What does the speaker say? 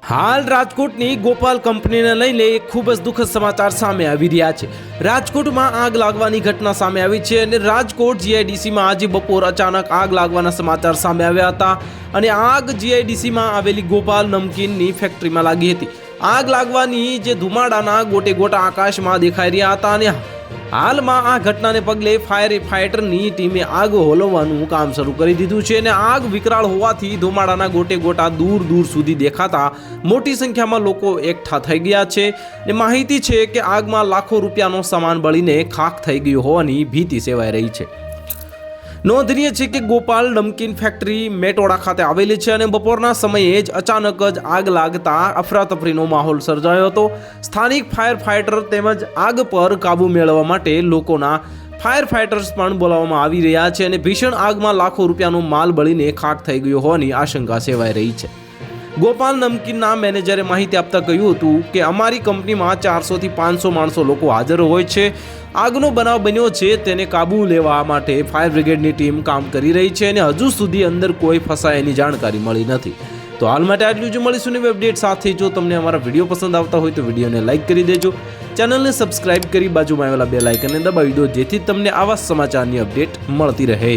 હાલ રાજકોટની ગોપાલ કંપનીને લઈને એક ખૂબ જ દુઃખદ સમાચાર સામે આવી રહ્યા છે। રાજકોટમાં આગ લાગવાની ઘટના સામે આવી છે અને રાજકોટ જીઆઈડીસીમાં આજે બપોર અચાનક આગ લાગવાના સમાચાર સામે આવ્યા હતા અને આગ જીઆઈડીસીમાં આવેલી ગોપાલ નમકીનની ફેક્ટરીમાં લાગી હતી। આગ લાગવાની જે ધુમાડાના ગોટે ગોટા આકાશમાં દેખાઈ રહ્યા હતા અને હાલમાં આ ઘટનાને પગલે ફાયરની ટીમે આગ હોલવવાનું કામ શરૂ કરી દીધું છે અને આગ વિકરાળ હોવાથી ધુમાડાના ગોટે ગોટા દૂર સુધી દેખાતા મોટી સંખ્યામાં લોકો એકઠા થઈ ગયા છે અને માહિતી છે કે આગમાં લાખો રૂપિયાનો સામાન બળીને ખાખ થઈ ગયો હોવાની ભીતિ સેવાઈ રહી છે। નોંધનીય છે કે ગોપાલ નમકીન ફેક્ટરી મેટોડા ખાતે આવેલી છે અને બપોરના સમયે જ અચાનક જ આગ લાગતા અફરાતફરીનો માહોલ સર્જાયો હતો। સ્થાનિક ફાયર ફાઇટર તેમજ આગ પર કાબૂ મેળવવા માટે લોકોના ફાયર ફાઇટર્સ પણ બોલાવવામાં આવી રહ્યા છે અને ભીષણ આગમાં લાખો રૂપિયાનો માલ બળીને ખાખ થઈ ગયો હોવાની આશંકા સેવાઈ રહી છે। ગોપાલ નમકીનના મેનેજરે માહિતી આપતા કહ્યું હતું કે અમારી કંપનીમાં 400 થી 500 માણસો લોકો હાજર હોય છે। આગનો બનાવ બન્યો છે તેને કાબૂ લેવા માટે ફાયર બ્રિગેડની ટીમ કામ કરી રહી છે અને હજુ સુધી અંદર કોઈ ફસાયાની જાણકારી મળી નથી। તો હાલ માટે આટલું જ, મળીશું નવી અપડેટ સાથે। જો તમને અમારા વિડીયો પસંદ આવતા હોય તો વિડીયોને લાઇક કરી દેજો, ચેનલને સબસ્ક્રાઇબ કરી બાજુમાં આવેલા બેલ આઇકનને દબાવી દો જેથી તમને આવા સમાચારની અપડેટ મળતી રહે।